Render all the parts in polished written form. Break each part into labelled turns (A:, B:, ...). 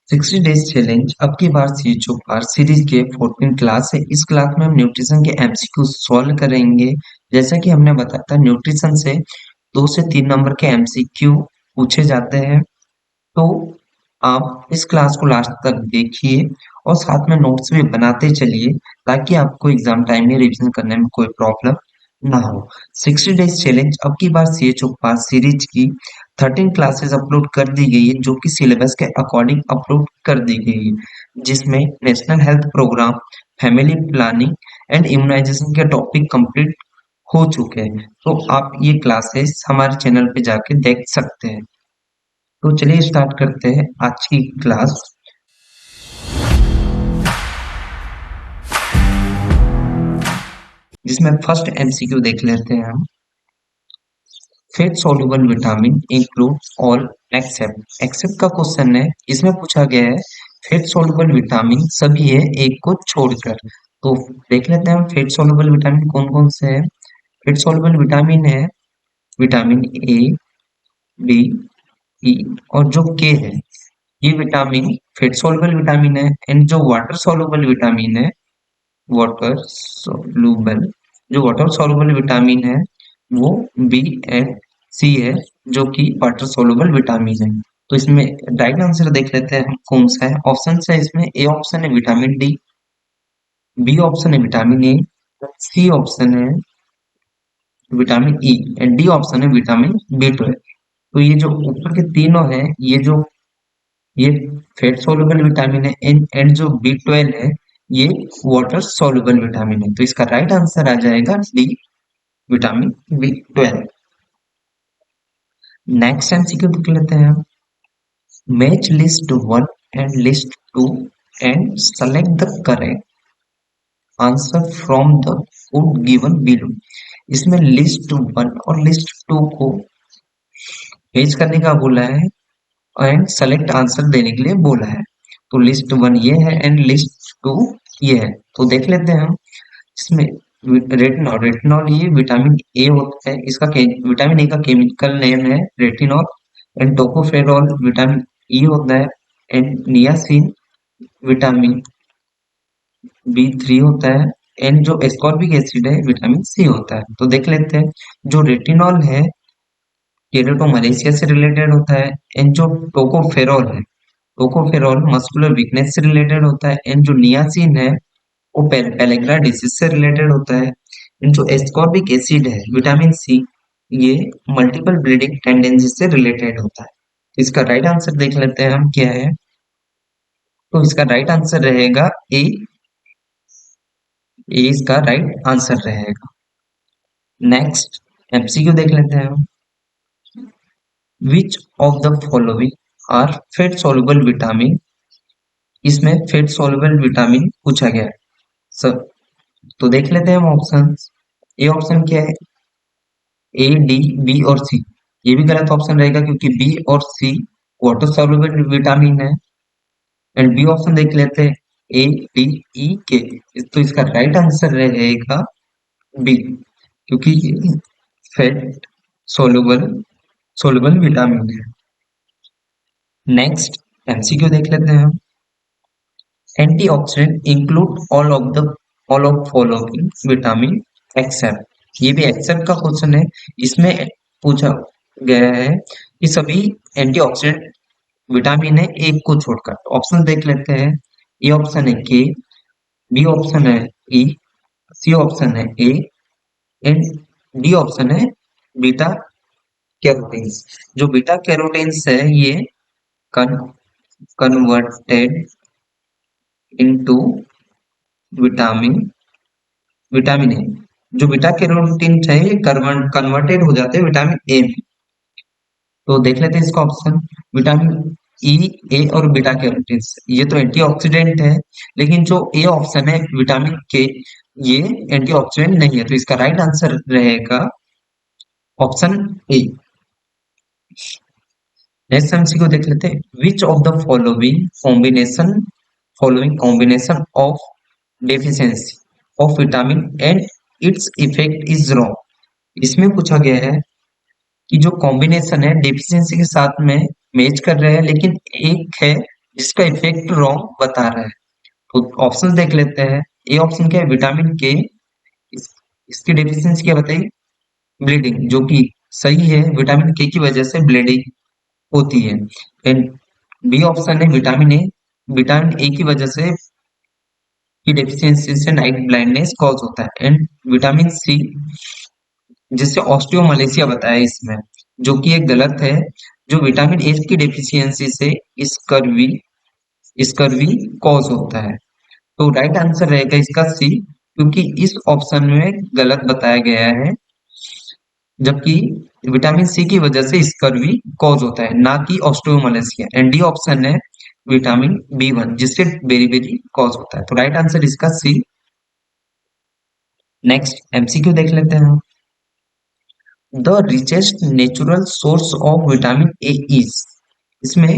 A: 60 days challenge अब की बार सीजो पार series के 14 क्लास है। इस क्लास में हम न्यूट्रिशन के एमसीक्यू सॉल्व करेंगे। जैसा कि हमने बताया था, न्यूट्रिशन से 2 से 3 नंबर के एमसीक्यू पूछे जाते हैं। तो आप इस क्लास को लास्ट तक देखिए और साथ में नोट्स भी बनाते चलिए, ताकि आपको एग्जाम टाइम में रिवीजन करने में कोई प्रॉब्लम ना हो। 60 डेज चैलेंज अब की बार सीएचओ पास सीरीज की 13 क्लासेस अपलोड कर दी गई है, जो कि सिलेबस के अकॉर्डिंग अपलोड कर दी गई है, जिसमें national health program, family planning and immunization के टॉपिक कंप्लीट हो चुके हैं। तो आप ये क्लासेस हमारे चैनल पे जाके देख सकते हैं। तो चलिए स्टार्ट करते हैं आज की क्लास। जिसमें फर्स्ट एमसीक्यू देख लेते हैं हम। Fat soluble vitamin include all except का क्वेश्चन है। इसमें पूछा गया है फेट सोल्यूबल विटामिन सभी है एक को छोड़कर। तो देख लेते हैं हम फेट सोल्यूबल विटामिन कौन कौन से है। फेट सोल्यूबल विटामिन है विटामिन ए, बी, ई और जो के है, ये विटामिन फेट सोल्यूबल विटामिन है। एंड जो वाटर सोल्यूबल विटामिन है, वाटर सोल्यूबल जो वाटर सोल्यूबल विटामिन है वो बी एंड सी है, जो कि वाटर सोल्यूबल विटामिन है। तो इसमें राइट आंसर देख लेते हैं हम कौन सा है। ऑप्शन है इसमें ए ऑप्शन है विटामिन डी, बी ऑप्शन है विटामिन ए, सी ऑप्शन है vitamin E and D option है विटामिन बी 12। तो ये जो ऊपर के तीनों है, ये फैट सोल्यूबल विटामिन है एंड जो बी 12 है ये वाटर सोल्यूबल विटामिन है। तो इसका राइट आंसर आ जाएगा D, vitamin B 12। Next MCQ देख लेते हैं हम। Match list 1 and list 2 and select the correct answer from the food given below. इसमें लिस्ट 1 और लिस्ट 2 को मैच करने का बोला है एंड सेलेक्ट आंसर देने के लिए बोला है। तो लिस्ट 1 ये है एंड लिस्ट 2 ये है। तो देख लेते हैं हम। इसमें रेटिनॉल ये विटामिन ए होता है। इसका विटामिन ए का केमिकल नेम है retinol. And tocopherol vitamin E होता है। एंड नियासिन विटामिन बी 3 होता है। एंड जो एस्कॉर्बिक एसिड है विटामिन सी होता है। तो देख लेते हैं। जो रेटिनॉल है केराटोमलेशिया से रिलेटेड होता है। एंड जो टोकोफेरॉल मस्कुलर वीकनेस से रिलेटेड होता है। एंड जो नियासिन है वो पेलेग्रा डिसीज से रिलेटेड होता है। एंड जो एस्कॉर्बिक एसिड है विटामिन सी, ये मल्टीपल ब्लीडिंग टेंडेंसी से रिलेटेड होता है। तो इसका राइट आंसर देख लेते हैं हम क्या है। तो इसका राइट आंसर रहेगा ए। ए इसका राइट आंसर रहेगा। नेक्स्ट एमसीक्यू देख लेते हैं हम। Which of the following are fat soluble vitamin. इसमें फैट सॉल्युबल विटामिन पूछा गया है सब। तो देख लेते हैं हम ऑप्शन। ए ऑप्शन क्या है, ए, डी, बी और सी। ये भी गलत ऑप्शन रहेगा क्योंकि बी और सी वाटर सॉल्युबल विटामिन है। एंड बी ऑप्शन देख लेते हैं, ए, डी, ई, के। तो इसका राइट आंसर रहेगा बी, क्योंकि फैट सोलुबल सोलुबल विटामिन है। नेक्स्ट एमसीक्यू देख लेते हैं हम। Antioxidant include all of following vitamin except. ये भी एक्सेप्ट का क्वेश्चन है। इसमें पूछा गया है कि सभी एंटीऑक्सीडेंट विटामिन है एक को छोड़कर। ऑप्शन देख लेते हैं। ए ऑप्शन है के, बी ऑप्शन है ई, सी ऑप्शन है ए एंड डी ऑप्शन है बीटा कैरोटीन्स। जो बीटा कैरोटीन्स है ये converted into vitamin vitamin A. जो बीटा कैरोटीन है ये कन्वर्टेड हो जाते हैं विटामिन ए में। तो देख लेते हैं इसका ऑप्शन। विटामिन ई, ए और बीटा कैरोटीन ये तो एंटीऑक्सीडेंट है, लेकिन जो ए ऑप्शन है विटामिन के, ये एंटीऑक्सीडेंट नहीं है। तो इसका राइट आंसर रहेगा ऑप्शन ए। नेक्स्ट एमसीक्यू देख लेते हैं। विच of the following combination of deficiency of vitamin and its effect is wrong. इसमें पूछा गया है कि जो कॉम्बिनेशन है डेफिशिएंसी के साथ में मैच कर रहे हैं, लेकिन एक है जिसका इफेक्ट रॉन्ग बता रहा है। तो ऑप्शंस देख लेते हैं। ए ऑप्शन क्या है, विटामिन के। इसकी डेफिशिएंसी क्या बताइए, ब्लीडिंग, जो कि सही है, विटामिन के की वजह से ब्लीडिंग होती है। एंड बी ऑप्शन है विटामिन ए, विटामिन ए की वजह से की डेफिशिएंसी से नाइट ब्लाइंडनेस कॉज होता है। एंड विटामिन सी, जिससे ऑस्टियोमालेशिया बताया इसमें, जो कि एक गलत है। जो विटामिन ए की डेफिशिएंसी से स्कर्वी स्कर्वी कॉज होता है। तो राइट आंसर रहेगा इसका सी, क्योंकि इस ऑप्शन में गलत बताया गया है, जबकि विटामिन सी की वजह से स्कर्वी कॉज होता है, ना कि ऑस्टियोमालेशिया। एंड डी ऑप्शन है विटामिन बी 1, जिससे बेरी कॉज होता है। तो राइट आंसर इसका सी। नेक्स्ट एमसीक्यू देख लेते हैं। The richest natural source of vitamin A is, इसमें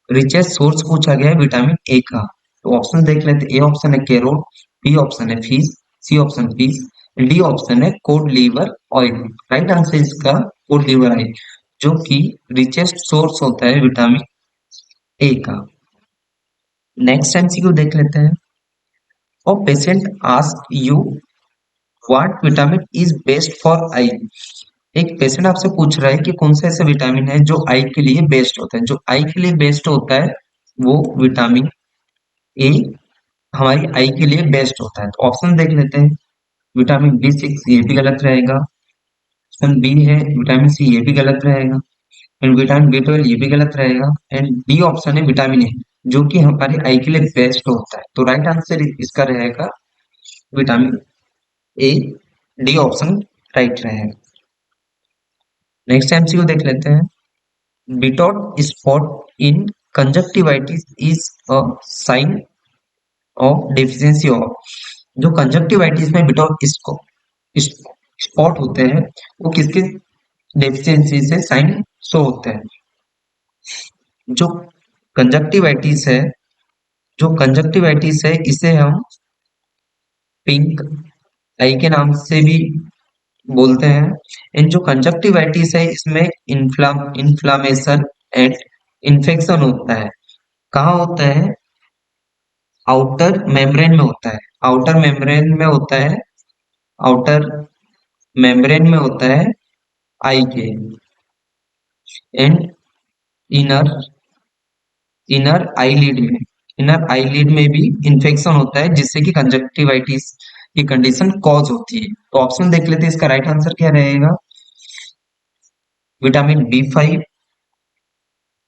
A: रिचेस्ट सोर्स पूछा गया है विटामिन ए का। तो ऑप्शन देख लेते हैं। ए ऑप्शन है कैरोट, बी ऑप्शन है fish, C option fish, D option है cod liver oil. Right answer इसका कोड लीवर ऑयल, जो कि रिचेस्ट सोर्स होता है विटामिन ए का। नेक्स्ट एमसीक्यू देख लेते हैं। और patient ask you what vitamin is best for I. एक पेशेंट आपसे पूछ रहा है कि कौन सा ऐसा विटामिन है जो आई के लिए बेस्ट होता है। जो आई के लिए बेस्ट होता है वो विटामिन ए हमारी आई के लिए बेस्ट होता है। तो ऑप्शन देख लेते हैं। विटामिन बी 6, ये भी गलत रहेगा। ऑप्शन बी है विटामिन सी, ये भी गलत रहेगा। एंड विटामिन बी 12, ये भी गलत रहेगा। एंड डी ऑप्शन है विटामिन ए, जो कि हमारे आई के लिए बेस्ट होता है। तो राइट आंसर इसका रहेगा vitamin A, D option right रहेगा। नेक्स्ट एमसीक्यू देख लेते हैं। Bitot spot in conjunctivitis is a sign of deficiency of. जो कंजक्टिवाइटिस में बिटॉट स्पॉट होते हैं, वो किसके डेफिशिएंसी से साइन शो होते हैं। जो कंजक्टिवाइटिस है जो कंजक्टिवाइटिस है इसे हम पिंक आई के नाम से भी बोलते हैं। इन जो कंजक्टिवाइटिस है इसमें इन्फ्लामेशन एंड इन्फेक्शन होता है। कहाँ होता है, आउटर मेम्ब्रेन में होता है। आउटर मेम्ब्रेन में होता है आउटर मेम्ब्रेन में होता है आई के। एंड इनर इनर आईलिड में इनर आईलिड में भी इन्फेक्शन होता है, जिससे कि कंजक्टिवाइटिस की कंडीशन कॉज होती है। तो ऑप्शन देख लेते हैं, इसका राइट आंसर क्या रहेगा। Vitamin B 5,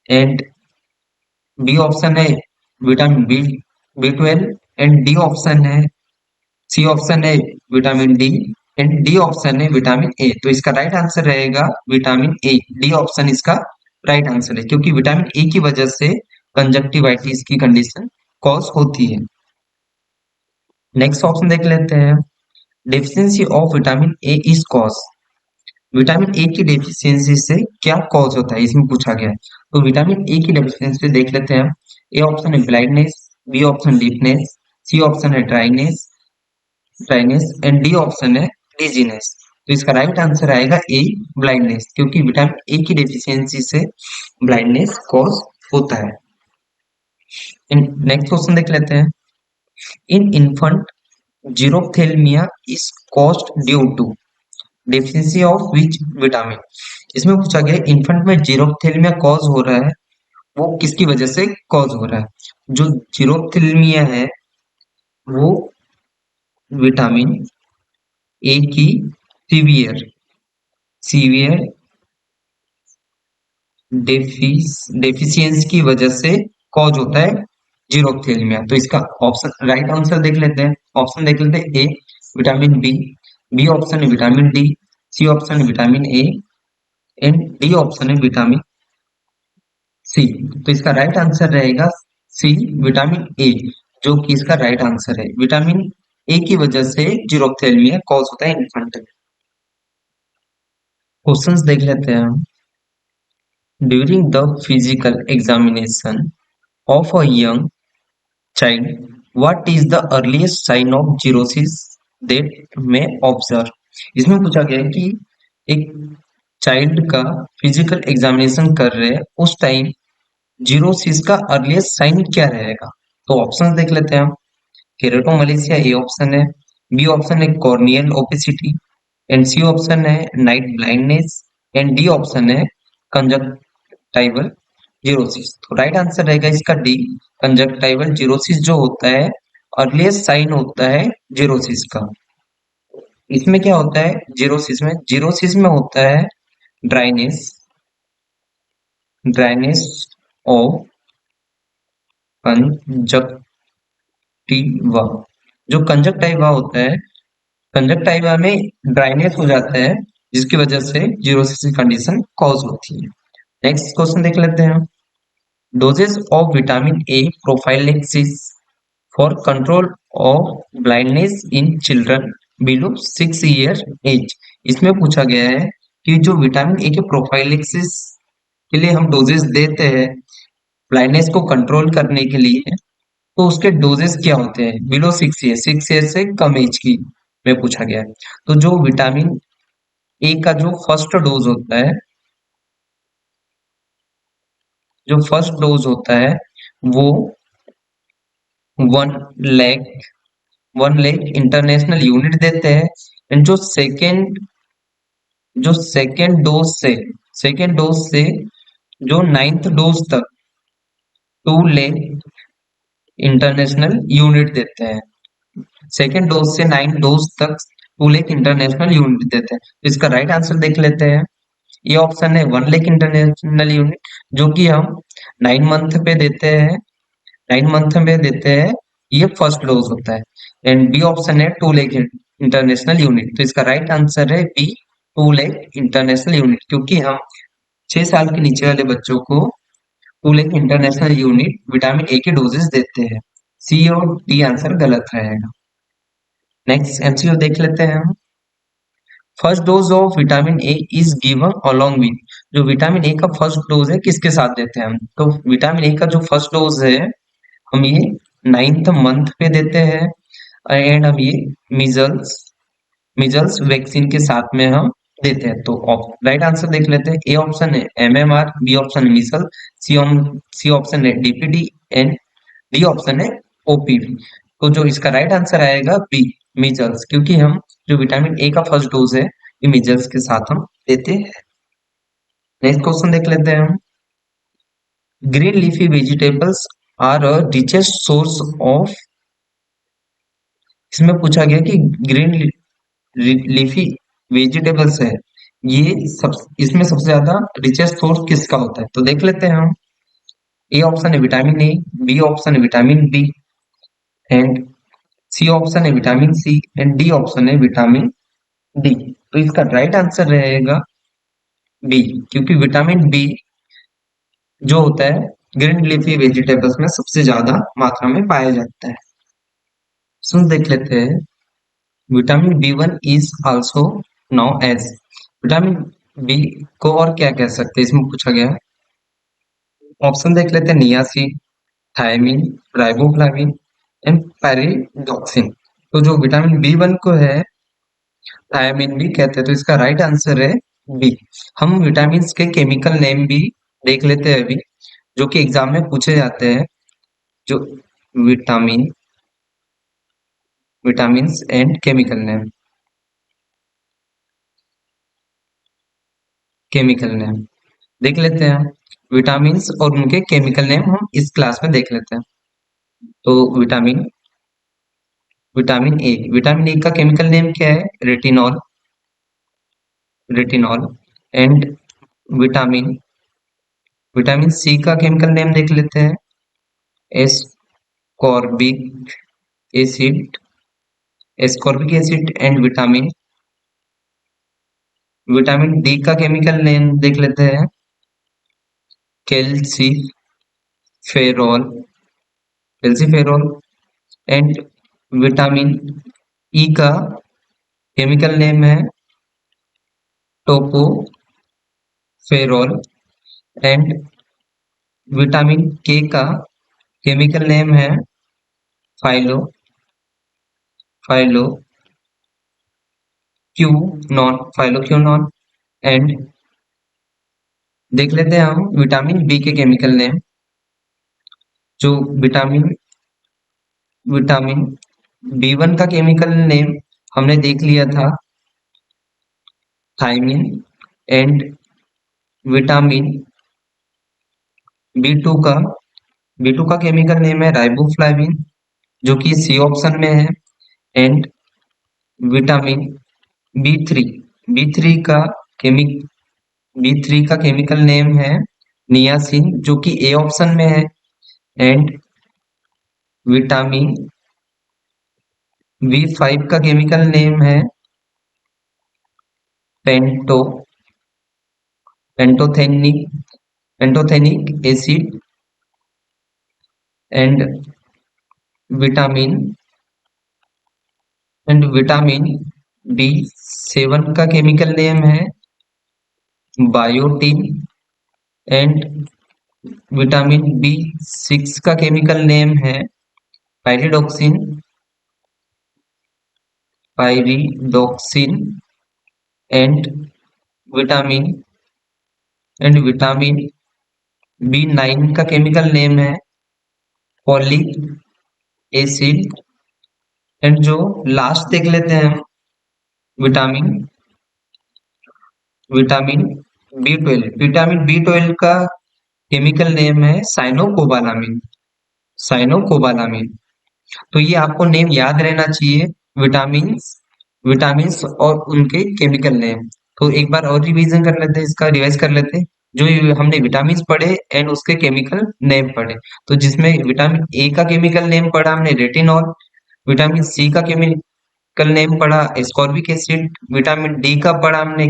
A: and B option है vitamin B 12, and D option है सी ऑप्शन है vitamin D, and D option है विटामिन ए। तो इसका राइट आंसर रहेगा विटामिन ए, डी ऑप्शन इसका राइट आंसर है, क्योंकि विटामिन ए की वजह से कंजक्टिवाइटिस की कंडीशन कॉज होती है। नेक्स्ट ऑप्शन देख लेते हैं। Deficiency of vitamin A is cause. Vitamin A की डेफिशिएंसी से क्या कॉज होता है, इसमें पूछा गया है। तो विटामिन ए की डेफिशिएंसी देख लेते हैं। ए ऑप्शन है blindness, B option deepness, C option है ड्राइनेस, एंड डी ऑप्शन है डिजीनेस। तो इसका राइट आंसर आएगा ए, ब्लाइंडनेस, क्योंकि विटामिन ए की डेफिशिएंसी से ब्लाइंडनेस कॉज होता है। नेक्स्ट क्वेश्चन देख लेते हैं। In infant xerophthalmia is caused due to deficiency of which vitamin. इसमें पूछा गया इन्फेंट में जीरोप्थेल्मिया कॉज हो रहा है, वो किसकी वजह से कॉज हो रहा है। जो जीरोप्थेल्मिया है वो विटामिन ए की सीवियर सीवियर डेफिशिएंसी की वजह से कॉज होता है जीरोप्थेल्मिया। तो इसका ऑप्शन राइट आंसर देख लेते हैं। ऑप्शन देख लेते हैं। A vitamin B, B option है विटामिन डी, सी ऑप्शन है vitamin A, and D option है विटामिन सी। तो इसका राइट आंसर रहेगा सी, विटामिन ए, जो कि इसका राइट आंसर है। विटामिन ए की वजह से जीरोप्थेल्मिया कॉज होता है इन्फेंट में। क्वेश्चंस देख लेते हैं हम। During the physical examination of a young child, what is the earliest sign of xerosis that may observe. इसमें पूछा गया है कि एक चाइल्ड का फिजिकल एग्जामिनेशन कर रहे हैं, उस टाइम जीरोसिस का अर्लीस्ट साइन क्या रहेगा? तो ऑप्शन देख लेते हैं हम। केरेटोमलेशिया ए ऑप्शन है, बी ऑप्शन है corneal opacity, and C option है night blindness, and D option है कंजक्टाइवल जीरोसिस। तो राइट आंसर रहेगा इसका डी, कंजक्टाइवल जीरोसिस जो होता है अर्लीस्ट साइन होता है जीरोसिस का। इसमें क्या होता है जीरोसिस में होता है ड्राइनेस, ड्राइनेस ऑफ कंजक्टिवा। जो कंजक्टिवा होता है, कंजक्टिवा में ड्राइनेस हो जाता है जिसकी वजह से जीरोसिस की कंडीशन कॉज होती है। नेक्स्ट क्वेश्चन देख लेते हैं। Doses of vitamin A prophylaxis for control of blindness in children below 6 year age. इसमें पूछा गया है कि जो विटामिन ए के प्रोफाइलेक्सिस के लिए हम डोजेज देते हैं ब्लाइंडनेस को कंट्रोल करने के लिए, तो उसके डोजेस क्या होते हैं बिलो 6 ईयर, 6 ईयर से कम एज की में पूछा गया है। तो जो विटामिन ए का जो फर्स्ट डोज होता है, जो फर्स्ट डोज होता है वो 1 लाख 1 लाख इंटरनेशनल यूनिट देते हैं। एंड जो सेकेंड डोज से जो नाइन्थ डोज तक 2 लाख इंटरनेशनल यूनिट देते हैं। सेकेंड डोज से 9 डोज तक 2 लाख इंटरनेशनल यूनिट देते हैं। तो इसका राइट आंसर देख लेते हैं। ये ऑप्शन है 1 लाख इंटरनेशनल यूनिट, जो कि हम 9 मंथ पे देते हैं, 9 मंथ में देते हैं। ये फर्स्ट डोज होता है। एंड बी ऑप्शन है 2 लाख इंटरनेशनल यूनिट। तो इसका राइट आंसर है बी, 2 लाख इंटरनेशनल यूनिट, क्योंकि हम 6 साल के नीचे वाले बच्चों को 2 lakh international unit vitamin A के डोजेस देते हैं। सी और डी आंसर गलत रहेगा। नेक्स्ट एमसीक्यू देख लेते हैं हम। First dose of vitamin A is given along with. जो विटामिन ए का फर्स्ट डोज है किसके साथ देते हैं हम? तो विटामिन ए का जो फर्स्ट डोज है हम ये 9th मंथ पे देते हैं। एंड हम ये मिजल्स मिजल्स वैक्सीन के साथ में हम देते हैं। तो राइट आंसर देख लेते हैं। ए ऑप्शन है एमएमआर, बी ऑप्शन है मिसल, सी ऑप्शन है डीपीडी, एंड डी ऑप्शन है ओपीवी। तो जो इसका राइट आंसर आएगा बी, मिजल्स, क्योंकि हम जो विटामिन ए का फर्स्ट डोज है ये मिजल्स के साथ हम देते हैं। नेक्स्ट क्वेश्चन देख लेते हैं हम। Green leafy vegetables are a richest source of. इसमें पूछा गया कि ग्रीन लीफी वेजिटेबल्स है, ये सब इसमें सबसे ज्यादा रिचेस्ट सोर्स किसका होता है? तो देख लेते हैं हम। ए ऑप्शन है विटामिन ए, बी ऑप्शन है vitamin B, and C option है vitamin C, and D option है विटामिन डी। तो इसका राइट आंसर रहेगा बी, क्योंकि विटामिन बी जो होता है ग्रीन लीफी वेजिटेबल्स में सबसे ज्यादा मात्रा में पाया जाता है। सुन देख लेते हैं। Vitamin B 1 is also known as. Vitamin B को और क्या कह सकते हैं इसमें पूछा गया है। ऑप्शन देख लेते हैं। Niacin, thiamine, riboflavin, and pyridoxine. तो जो विटामिन बी 1 को है थायमिन भी कहते हैं। तो इसका राइट आंसर है बी। हम विटामिन के केमिकल नेम भी देख लेते हैं अभी, जो कि एग्जाम में पूछे जाते हैं। जो vitamin vitamin and chemical name देख लेते हैं। विटामिन और उनके केमिकल नेम हम इस क्लास में देख लेते हैं। तो विटामिन ए का केमिकल नेम क्या है? Retinol, retinol. And vitamin vitamin C का केमिकल नेम देख लेते हैं। Ascorbic acid, ascorbic acid. And vitamin vitamin D का केमिकल नेम देख लेते हैं। Calciferol, calciferol. And vitamin E का केमिकल नेम है टोकोफेरॉल। एंड विटामिन के का केमिकल नेम है फाइलो फाइलो फाइलोक्यूनॉन। एंड देख लेते हैं हम विटामिन बी के केमिकल नेम। जो विटामिन विटामिन B1 का केमिकल नेम हमने देख लिया था, थायमिन। एंड विटामिन B2 का केमिकल नेम है राइबोफ्लाविन, जो कि सी ऑप्शन में है। एंड विटामिन B3 B3 का केमिक B3 का केमिकल नेम है नियासिन, जो कि ए ऑप्शन में है। एंड विटामिन B5 का केमिकल नेम है पेंटो pantothenic pantothenic acid. And vitamin vitamin B7 का केमिकल नेम है बायोटिन। एंड विटामिन B6 का केमिकल नेम है pyridoxine pyridoxine. And vitamin vitamin B9 का केमिकल नेम है फॉलिक एसिड। एंड जो लास्ट देख लेते हैं हम, विटामिन विटामिन विटामिन B12 का केमिकल नेम है साइनोकोबालामिन। तो ये आपको नेम याद रहना चाहिए, विटामिन्स विटामिन्स और उनके केमिकल नेम। तो एक बार और रिवीजन कर लेते हैं, इसका रिवाइज कर लेते हैं। जो ये हमने विटामिन्स पढ़े एंड उसके केमिकल नेम पढ़े, तो जिसमें विटामिन ए का केमिकल नेम पढ़ा हमने रेटिनॉल, विटामिन सी का केमिकल नेम पढ़ा एस्कॉर्बिक एसिड, विटामिन डी का पढ़ा हमने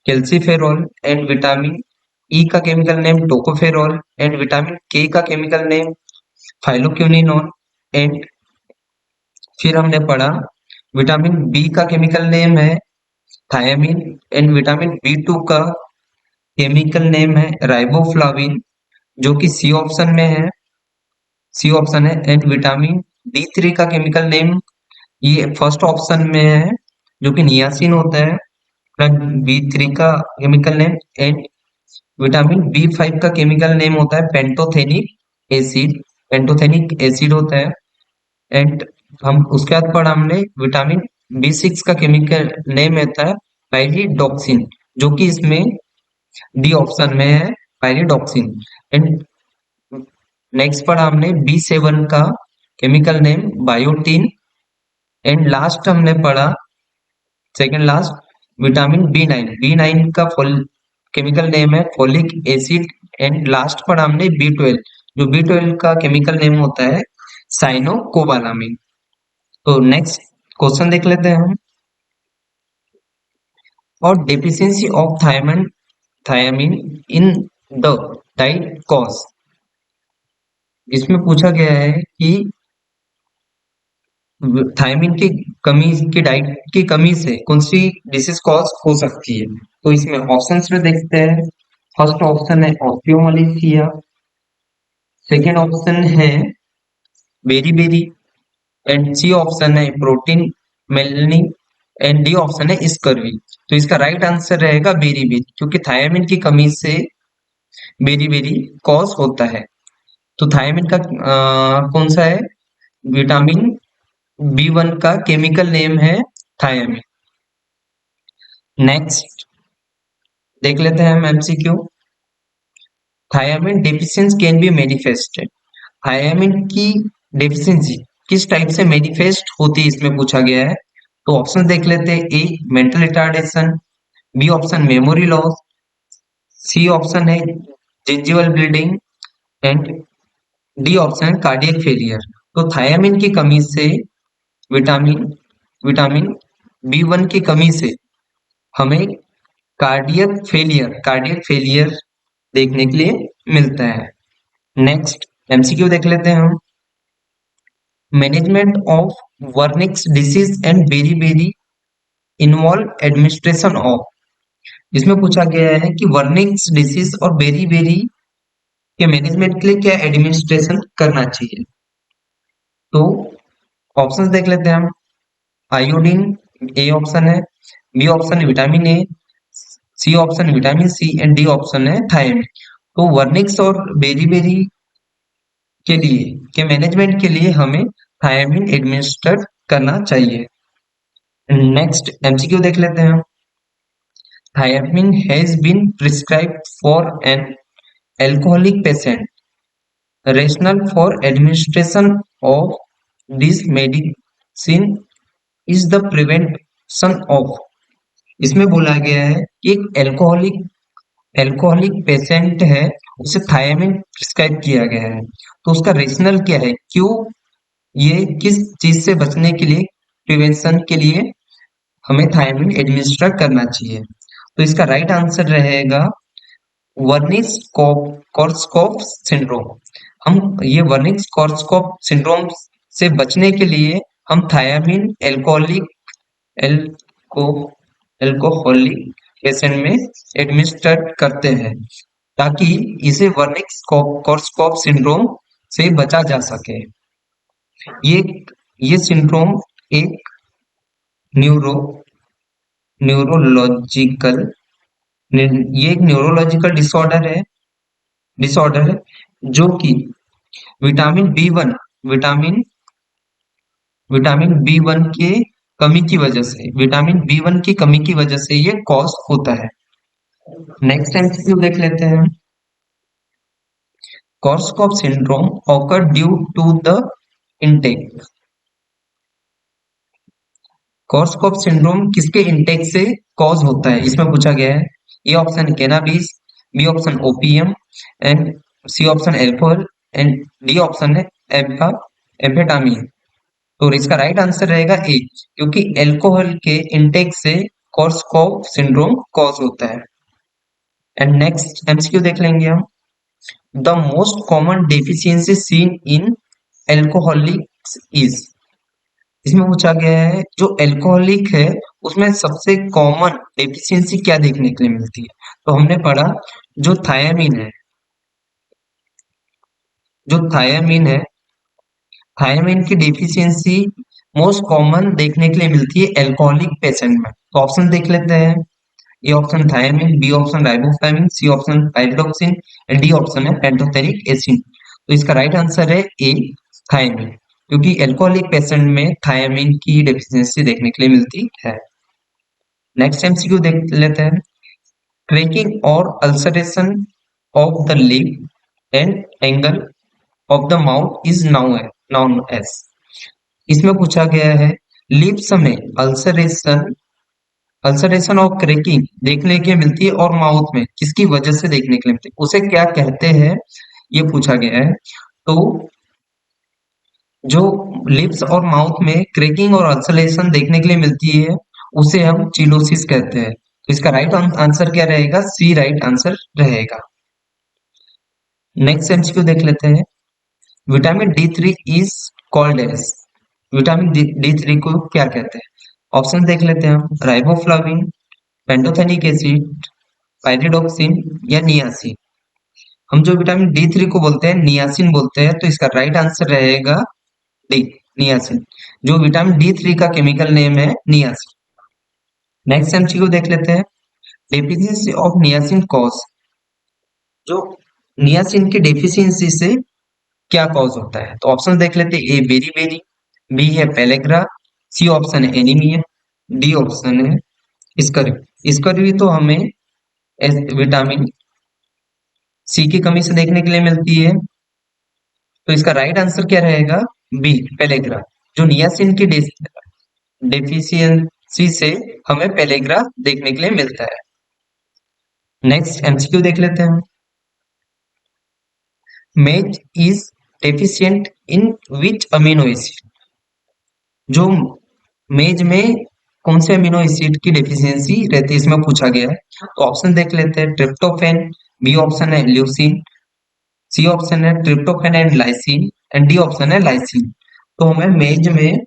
A: कैल्सीफेरॉल। एंड विटामिन ई का chemical name tocopherol. And vitamin K का केमिकल नेम फाइलोक्विनोन। एंड फिर हमने पढ़ा विटामिन बी का केमिकल नेम है थायमिन। एंड विटामिन B2 का केमिकल नेम है राइबोफ्लाविन, जो कि सी ऑप्शन है। एंड विटामिन D3 का केमिकल नेम ये फर्स्ट ऑप्शन में है, जो कि नियासिन होता है। B3 का chemical name. And vitamin B5 का केमिकल नेम होता है पेंटोथेनिक एसिड होता है। एंड हम उसके बाद पढ़ा हमने विटामिन B6 का केमिकल नेम होता है पायरिडॉक्सिन, जो कि इसमें डी ऑप्शन में है पायरिडॉक्सिन। एंड नेक्स्ट पढ़ा हमने B7 का chemical name biotin. And last हमने पढ़ा सेकेंड लास्ट विटामिन B9 का फुल केमिकल नेम है फोलिक एसिड। एंड लास्ट पढ़ा हमने B12, जो B12 का केमिकल नेम होता है साइनोकोबालामिन। तो नेक्स्ट क्वेश्चन देख लेते हैं हम। और deficiency of thiamine in the diet cause, इसमें पूछा गया है कि थायमिन की कमी की डाइट की कमी से कौन सी डिसीज कॉज हो सकती है। तो इसमें ऑप्शंस में देखते हैं। फर्स्ट ऑप्शन है ऑस्टियोमालेशिया, सेकेंड ऑप्शन है बेरी एंड सी ऑप्शन है protein Melanie. And D option है स्कर्वी। तो इसका राइट आंसर रहेगा बेरी, क्योंकि थायमिन की कमी से बेरी कॉज होता है। तो थायमिन का कौन सा है, विटामिन B1 का केमिकल नेम है थायमिन। नेक्स्ट देख लेते हैं हम MCQ. Thiamine deficiency can be manifested, thiamine की डेफिशिएंसी किस टाइप से मैनिफेस्ट होती है, इसमें पूछा गया है। तो ऑप्शन देख लेते हैं। A mental retardation, B option memory loss, C option है gingival bleeding. And D option है कार्डियक फेलियर। तो थायमिन की कमी से विटामिन विटामिन B1 की कमी से हमें कार्डियक फेलियर देखने के लिए मिलता है। नेक्स्ट एमसीक्यू देख लेते हैं हम। Management of Wernicke's disease and beri involve administration of, इसमें पूछा गया है कि वर्निक्स डिसीज और बेरी के मैनेजमेंट के लिए क्या एडमिनिस्ट्रेशन करना चाहिए। तो ऑप्शंस देख लेते हैं हम। आयोडीन ए ऑप्शन है, B option vitamin A, C option vitamin C. And D option है थायमिन। तो वर्निक्स और बेरी के मैनेजमेंट के लिए हमें थायमिन एडमिनिस्टर करना चाहिए। नेक्स्ट एमसीक्यू देख लेते हैं हम। Thiamine has been prescribed for an alcoholic patient. Rationale for administration of this medicine is the prevention of। इसमें बोला गया है कि एक एल्कोहलिक पेशेंट है, उसे थायमिन प्रिस्क्राइब किया गया है, तो उसका रेशनल क्या है, क्यों ये किस चीज से बचने के लिए, प्रिवेंशन के लिए हमें थायमिन एडमिनिस्टर करना चाहिए। तो इसका राइट आंसर रहेगा वर्निक्स कॉर्सकॉफ सिंड्रोम। हम ये वर्निक्स कॉर्सकॉफ सिंड्रोम से बचने के लिए हम थायमिन एल्को एल्कोहलिक पेशेंट में एडमिनिस्टर करते हैं, ताकि इसे वर्निक्स कॉर्सकॉफ सिंड्रोम से बचा जा सके। ये ये सिंड्रोम एक न्यूरो न्यूरोलॉजिकल ये एक न्यूरोलॉजिकल डिसऑर्डर है जो कि vitamin B one vitamin vitamin B one के कमी की वजह से विटामिन बी वन की कमी की वजह से ये कॉज होता है। नेक्स्ट एमसीक्यू देख लेते हैं। Korsakoff syndrome occur due to the intake. Korsakoff syndrome किसके इनटेक से कॉज होता है, इसमें पूछा गया है। A option cannabis, B option opium and C option alcohol and D option है एम्फेटामिन। तो इसका राइट आंसर रहेगा ए, क्योंकि एल्कोहल के इनटेक से कॉर्सकॉफ सिंड्रोम कॉज होता है। एंड नेक्स्ट एमसीक्यू देख लेंगे हम। The most common deficiency seen in alcoholics is. इसमें पूछा गया है जो एल्कोहलिक है उसमें सबसे कॉमन डेफिशिएंसी क्या देखने के लिए मिलती है। तो हमने पढ़ा जो थायमीन है थायमीन की डेफिशिएंसी मोस्ट कॉमन देखने के लिए मिलती है एल्कोहलिक पेशेंट में। तो ऑप्शन देख लेते हैं। A option thiamine, B option riboflavin, C option pyridoxine and D option है पेंटोथेनिक एसिड। तो इसका राइट आंसर है ए थायमीन, क्योंकि एल्कोहलिक पेशेंट में थायमीन की डेफिशिएंसी देखने के लिए मिलती है। नेक्स्ट एमसीक्यू देख लेते हैं। क्रैकिंग और ulceration of the lip and angle of the mouth is known as. इसमें पूछा गया है लिप्स में अल्सरेशन और क्रैकिंग देखने के लिए मिलती है और माउथ में किसकी वजह से देखने के लिए मिलती है, उसे क्या कहते हैं, ये पूछा गया है। तो जो लिप्स और माउथ में क्रैकिंग और अल्सरेशन देखने के लिए मिलती है उसे हम चिलोसिस कहते हैं। तो इसका राइट आंसर क्या रहेगा, सी राइट आंसर रहेगा। नेक्स्ट एमसीक्यू देख लेते हैं। Vitamin D3 is called as. Vitamin D3 को क्या कहते हैं, ऑप्शन देख लेते हैं हम। राइबोफ्लाविन, पेंटोथेनिक एसिड, पाइरिडॉक्सिन या नियासिन। हम जो विटामिन D3 को बोलते हैं नियासिन बोलते हैं, तो इसका राइट आंसर रहेगा डी नियासिन। जो विटामिन D3 का केमिकल नेम है नियासिन। नेक्स्ट एमसीक्यू देख लेते हैं। Deficiency of niacin cause. जो नियासिन की डेफिशिएंसी से क्या कॉज होता है, तो ऑप्शन देख लेते हैं। ए बेरी, बी है पेलेग्रा, सी ऑप्शन है एनीमिया, डी ऑप्शन है स्कर्वी तो हमें विटामिन सी की कमी से देखने के लिए मिलती है। तो इसका राइट आंसर क्या रहेगा, बी पेलेग्रा। जो नियासिन की डेफिशिएंसी से हमें पेलेग्रा देखने के लिए मिलता है। नेक्स्ट एमसीक्यू देख लेते हैं। मेज is deficient in which amino acid. जो मेज में कौन से अमीनो एसिड की डेफिशिएंसी रहती है, इसमें पूछा गया है। तो ऑप्शन देख लेते हैं। ट्रिप्टोफैन, बी ऑप्शन है ल्यूसीन, सी ऑप्शन है tryptophan and lysine and D option है लाइसिन। तो हमें मेज में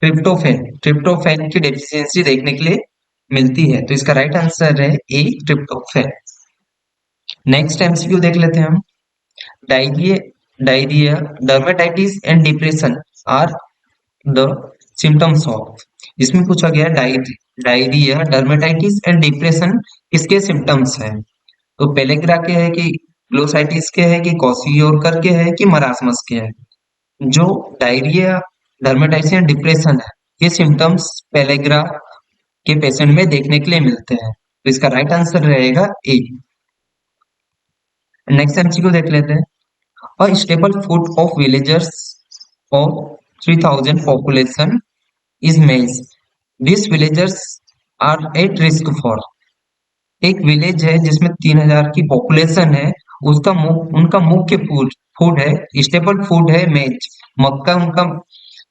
A: ट्रिप्टोफैन की डेफिशिएंसी देखने के लिए मिलती है। तो इसका राइट आंसर है ए ट्रिप्टोफैन। नेक्स्ट एमसीक्यू देख लेते हैं हम। Diarrhoea, dermatitis and depression are the symptoms of. इसमें पूछा गया डायरिया, डर्मेटाइटिस एंड डिप्रेशन किसके सिम्टम्स हैं। तो पेलेग्रा के है कि ग्लोसाइटिस के है कि क्वाशियोरकर के है कि मरासमस के है। जो डायरिया, डर्मेटाइटिस या डिप्रेशन है, ये सिम्टम्स पेलेग्रा के पेशेंट में देखने के लिए मिलते हैं। तो इसका राइट आंसर रहेगा ए। नेक्स्ट एमसीक्यू देख लेते हैं। A staple food of villagers of 3000 population is maize. These villagers are at risk for। एक विलेज है जिसमें 3000 की पॉपुलेशन है, उनका मुख्य फूड फूड है, स्टेपल फूड है मेज, मक्का उनका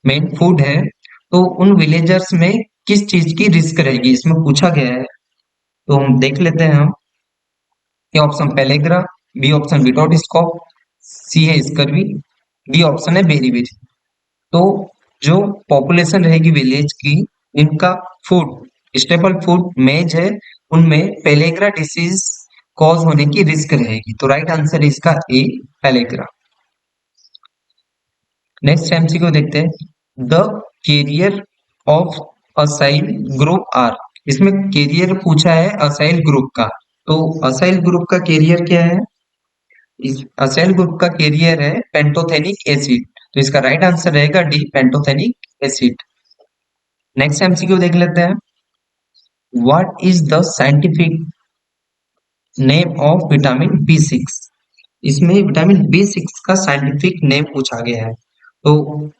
A: मेन फूड है। तो उन विलेजर्स में किस चीज की रिस्क रहेगी इसमें पूछा गया है। तो हम देख लेते हैं। हम A option pellagra, B option without scope, C है स्कर्वी, डी ऑप्शन है बेरी बेरी। तो जो पॉपुलेशन रहेगी विलेज की, इनका फूड स्टेपल फूड मेज है, उनमें पेलेग्रा डिसीज कॉज होने की रिस्क रहेगी। तो राइट आंसर इसका ए, पेलेग्रा। नेक्स्ट एमसीक्यू देखते हैं। The carrier of acyl group are. इसमें कैरियर पूछा है असाइल ग्रुप का। तो असाइल ग्रुप का कैरियर क्या है? इस असाइल ग्रुप का कैरियर है पेंटोथेनिक एसिड। तो इसका राइट आंसर रहेगा D, pantothenic acid. Next MCQ देख लेते हैं। What is the scientific name of vitamin B six? इसमें विटामिन बी सिक्स का साइंटिफिक नेम पूछा गया है। तो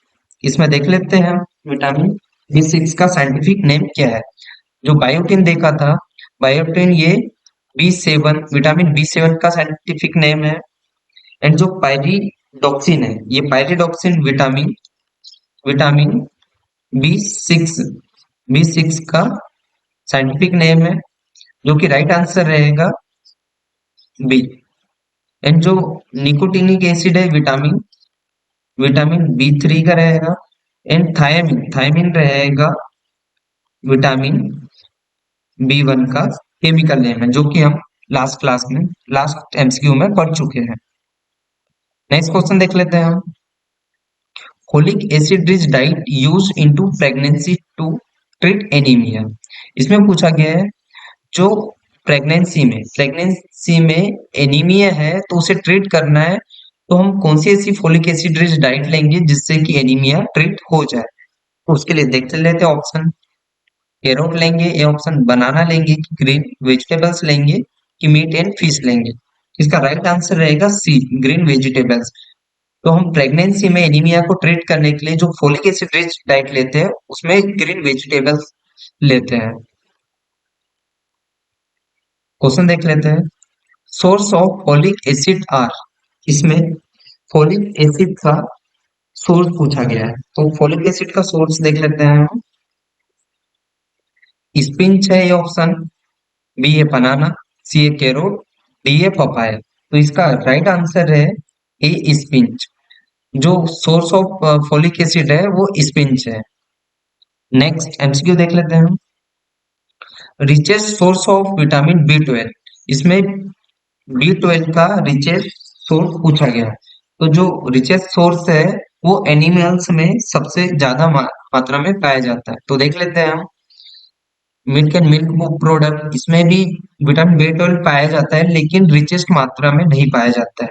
A: इसमें देख लेते हैं हम विटामिन बी सिक्स का साइंटिफिक नेम क्या है। जो बायोटिन देखा था, बायोटिन ये बी7, विटामिन बी7 का साइंटिफिक नेम है। एंड जो पायरिडॉक्सिन है, ये pyridoxine vitamin vitamin B six का साइंटिफिक नेम है, जो कि राइट आंसर रहेगा बी। एंड जो निकोटिनिक एसिड है विटामिन विटामिन बी3 का रहेगा। एंड थायमिन थायमिन रहेगा विटामिन बी1 का केमिकल नेम है, जो कि हम लास्ट एमसीक्यू में पढ़ चुके हैं। नेक्स्ट क्वेश्चन देख लेते हैं हम। Folic acid rich diet use into pregnancy to treat anaemia. इसमें पूछा गया है जो प्रेगनेंसी में एनीमिया है तो उसे ट्रीट करना है, तो हम कौन सी ऐसी फोलिक एसिड रिच डाइट लेंगे जिससे कि एनीमिया ट्रीट हो जाए। तो उसके लिए देख लेते हैं ऑप्शन। कैरोट लेंगे, ए ऑप्शन बनाना लेंगे, कि ग्रीन वेजिटेबल्स लेंगे, कि मीट एंड फिश लेंगे। इसका राइट आंसर रहेगा सी, ग्रीन वेजिटेबल्स। तो हम प्रेगनेंसी में एनीमिया को ट्रीट करने के लिए जो फोलिक एसिड रिच डाइट लेते हैं उसमें ग्रीन वेजिटेबल्स लेते हैं। क्वेश्चन देख लेते हैं। Source of folic acid are. इसमें फोलिक एसिड का सोर्स पूछा गया है। तो फोलिक एसिड का सोर्स देख लेते हैं हम। स्पिंच है ये ऑप्शन, बी है बनाना, सी है कैरोट, डी है पपाया। तो इसका राइट आंसर है ए, स्पिंच। जो सोर्स ऑफ फोलिक एसिड है वो स्पिंच है। नेक्स्ट एमसीक्यू देख लेते हैं हम। Richest source of vitamin B12. इसमें बी12 का रिचेस्ट सोर्स पूछा गया है। तो जो रिचेस्ट सोर्स है वो एनिमल्स में सबसे ज्यादा मात्रा में पाया जाता है। तो देख लेते हैं हम। मिल्क एंड मिल्क प्रोडक्ट, इसमें भी विटामिन बी12 पाया जाता है, लेकिन रिचेस्ट मात्रा में नहीं पाया जाता है।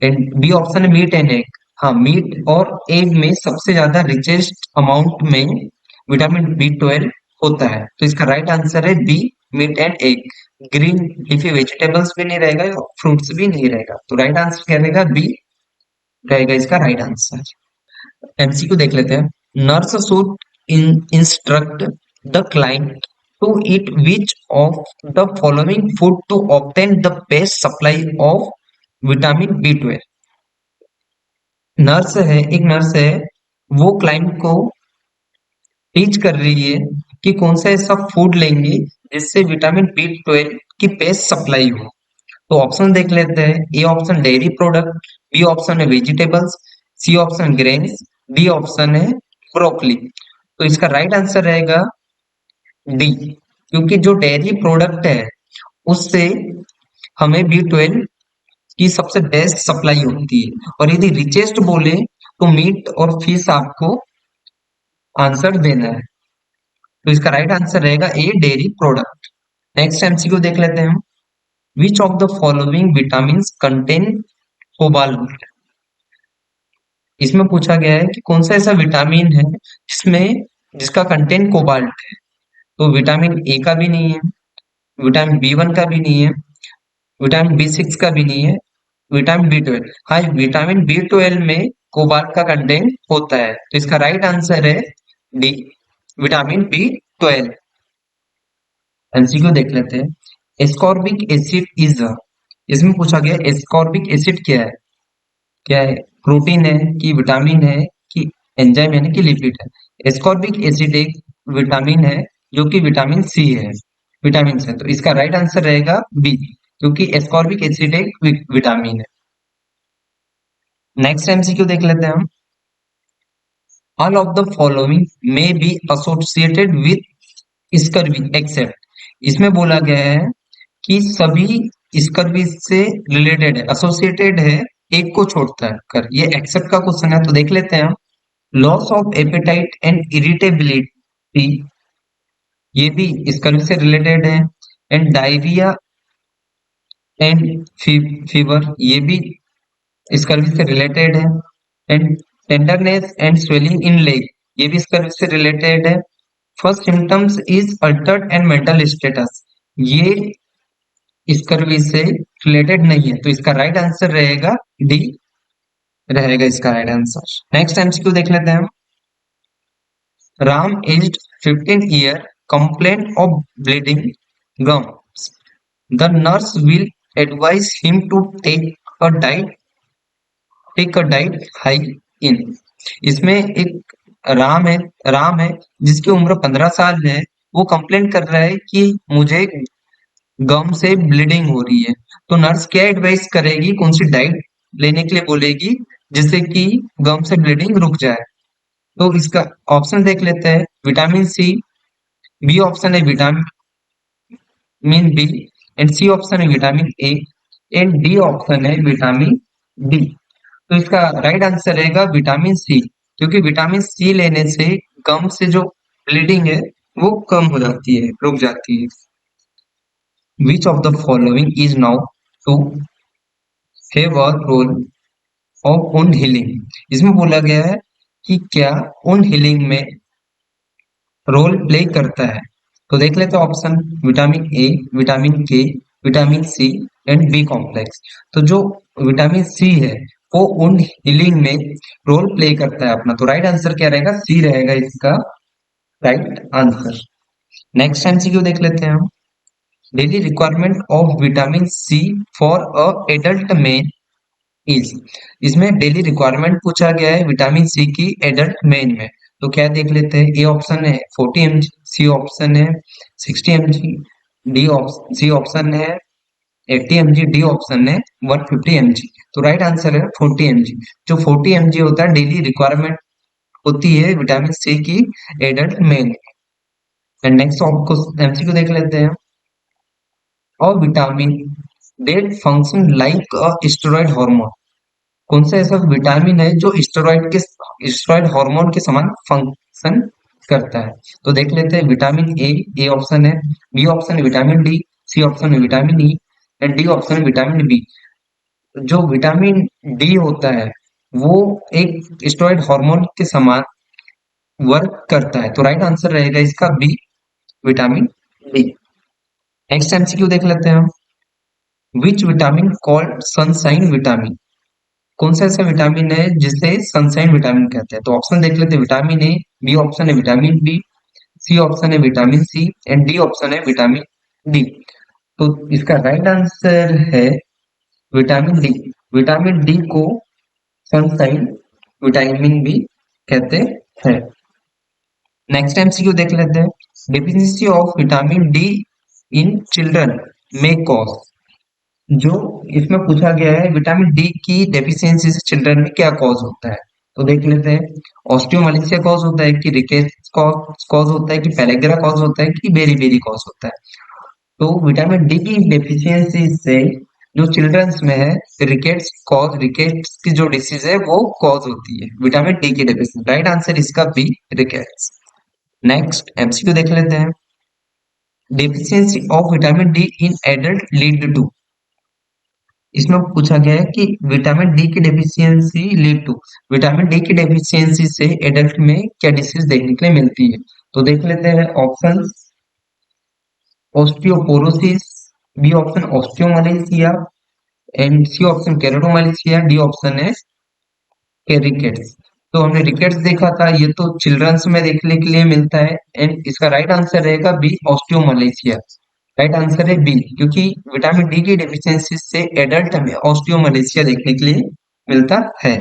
A: एंड बी ऑप्शन है मीट एंड एग। हाँ, मीट और एग में सबसे ज्यादा रिचेस्ट अमाउंट में विटामिन बी12 होता है। तो इसका राइट आंसर है B, meat and egg. Green leafy vegetables भी नहीं रहेगा और फ्रूट्स भी नहीं रहेगा। तो राइट आंसर क्या रहेगा? बी रहेगा इसका राइट आंसर। एमसीक्यू देख लेते हैं। Nurse should instruct the client to eat which of the following food to obtain the best supply of vitamin बी12। एक नर्स है, वो क्लाइंट को टीच कर रही है कि कौन सा ऐसा फूड लेंगे जिससे विटामिन बी12 की बेस्ट सप्लाई हो। तो ऑप्शन देख लेते हैं। A option dairy product, B option है vegetables, C option grains, D option है ब्रोकली। तो इसका राइट आंसर रहेगा डी, क्योंकि जो डेयरी प्रोडक्ट है उससे हमें बी12 की सबसे बेस्ट सप्लाई होती है। और यदि रिचेस्ट बोले तो मीट और फिश आपको आंसर देना है। तो इसका राइट आंसर रहेगा ए, डेयरी प्रोडक्ट। नेक्स्ट एमसीक्यू देख लेते हैं हम। Which of the following vitamin contain cobalt. इसमें पूछा गया है कि कौन सा ऐसा विटामिन है जिसका कंटेंट कोबाल्ट है। तो विटामिन ए का भी नहीं है, विटामिन बी 1 का भी नहीं है, विटामिन बी 6 का भी नहीं है, विटामिन बी 12। हाँ, विटामिन बी 12 में कोबाल्ट का कंटेंट होता है, तो इसका राइट आंसर है डी, विटामिन बी 12। एमसीक्यू देख लेते हैं। एस्कॉर्बिक एसिड इज अ, इसमें पूछा गया एस्कॉर्बिक एसिड क्या है। क्या है, प्रोटीन है कि विटामिन है कि एंजाइम यानी कि लिपिड है। एस्कॉर्बिक एसिड एक विटामिन है जो कि विटामिन सी है, विटामिन से, तो इसका राइट आंसर रहेगा बी, क्योंकि एस्कॉर्बिक एसिड एक विटामिन है। नेक्स्ट एमसीक्यू देख लेते हैं हम। All of the following may be associated with scurvy except. इसमें बोला गया है कि सभी स्कर्वी से रिलेटेड है, एसोसिएटेड है, एक को छोड़ता है कर। ये एक्सेप्ट का क्वेश्चन है, तो देख लेते हैं हम। Loss of appetite and irritability, ये भी स्कर्वी से रिलेटेड है। एंड डायरिया एंड फीवर, ये भी स्कर्वी से रिलेटेड है। And tenderness and swelling in leg, ये भी स्कर्वी से रिलेटेड है। First symptoms is Altered and mental status, ये स्कर्वी से रिलेटेड नहीं है, तो इसका राइट आंसर रहेगा डी, रहेगा इसका राइट आंसर। नेक्स्ट एमसीक्यू देख लेते हैं हम। Ram aged 15 year complained of bleeding gums. The nurse will advise him to take a diet high in। इसमें एक राम है, राम है जिसकी उम्र 15 साल है। वो कंप्लेंट कर रहा है कि मुझे गम से ब्लीडिंग हो रही है। तो नर्स क्या एडवाइस करेगी, कौन सी डाइट लेने के लिए बोलेगी जिससे कि गम से ब्लीडिंग रुक जाए। तो इसका ऑप्शन देख लेते हैं। विटामिन सी, बी ऑप्शन है vitamin B, and C option है vitamin A, and D option है विटामिन डी। तो इसका राइट आंसर रहेगा विटामिन सी, क्योंकि विटामिन सी लेने से गम से जो ब्लीडिंग है वो कम हो जाती है, रुक जाती है। Which of the following is known to have a role of wound healing. इसमें बोला गया है कि क्या वुंड हीलिंग में रोल प्ले करता है। तो देख लेते हैं option. Vitamin A, vitamin K, vitamin C and B complex. तो जो विटामिन सी है वो वुंड हीलिंग में रोल प्ले करता है अपना, तो राइट आंसर क्या रहेगा, सी रहेगा इसका राइट आंसर। नेक्स्ट एमसीक्यू देख लेते हैं हम। Daily requirement of vitamin C for a adult man is. इसमें डेली रिक्वायरमेंट पूछा गया है विटामिन सी की एडल्ट मेन में। तो क्या देख लेते हैं। ए ऑप्शन है 40 mg, सी ऑप्शन है 60 mg, D option, C option है 80 mg, डी ऑप्शन है 150 mg। तो राइट आंसर है 40 mg। जो 40 mg होता है डेली रिक्वायरमेंट होती है विटामिन सी की adult men. And next MCQ देख लेते हैं। और vitamin that function like a steroid hormone. कौन सा ऐसा विटामिन है जो स्टेरॉइड हार्मोन के समान फंक्शन करता है। तो देख लेते हैं। विटामिन ए, ए ऑप्शन है, बी ऑप्शन है विटामिन डी, सी ऑप्शन है vitamin E, and D option है विटामिन बी। जो विटामिन डी होता है वो एक स्टेरॉइड हार्मोन के समान वर्क करता है, तो राइट आंसर रहेगा इसका B, vitamin D. Next MCQ देख लेते हैं हम। Which vitamin called sunshine vitamin. कौन सा ऐसा विटामिन है जिसे सनसाइन विटामिन कहते हैं। तो ऑप्शन देख लेते हैं। विटामिन ए, बी ऑप्शन है विटामिन बी, सी ऑप्शन है vitamin C, and D option है विटामिन डी। तो इसका राइट आंसर है विटामिन डी। विटामिन डी को सनसाइन विटामिन भी कहते हैं। नेक्स्ट एमसीक्यू देख लेते हैं। Deficiency of vitamin D in children में कॉज। जो इसमें पूछा गया है विटामिन डी की डेफिशिएंसी से चिल्ड्रन में क्या कॉज होता है। तो देख लेते हैं। ऑस्टियोमालासिया कॉज होता है कि रिकेट्स कॉज होता है कि पेलेग्रा कॉज होता है कि बेरी कॉज होता है। तो विटामिन डी की डेफिशिएंसी से जो चिल्ड्रंस में है रिकेट्स की जो डिसीज है वो कॉज होती है विटामिन डी की डेफिशिएंसी। राइट आंसर इसका बी, रिकेट्स। नेक्स्ट एमसीक्यू देख लेते हैं। Deficiency of vitamin D in adult lead to. इसमें पूछा गया है कि विटामिन डी की deficiency lead to, vitamin D की डेफिशिएंसी से एडल्ट में क्या डिसीज देखने के लिए मिलती है। तो देख लेते हैं option. Osteoporosis, B option osteomalacia, and C option keratomalacia, D option है रिकेट्स। तो हमने रिकेट्स देखा था, ये तो चिल्ड्रंस में देखने के लिए मिलता है, एंड इसका राइट आंसर रहेगा बी ऑस्टियोमलेशिया। राइट आंसर है बी, क्योंकि विटामिन डी की डेफिशिएंसी से एडल्ट में ऑस्टियोमलेशिया देखने के लिए मिलता है।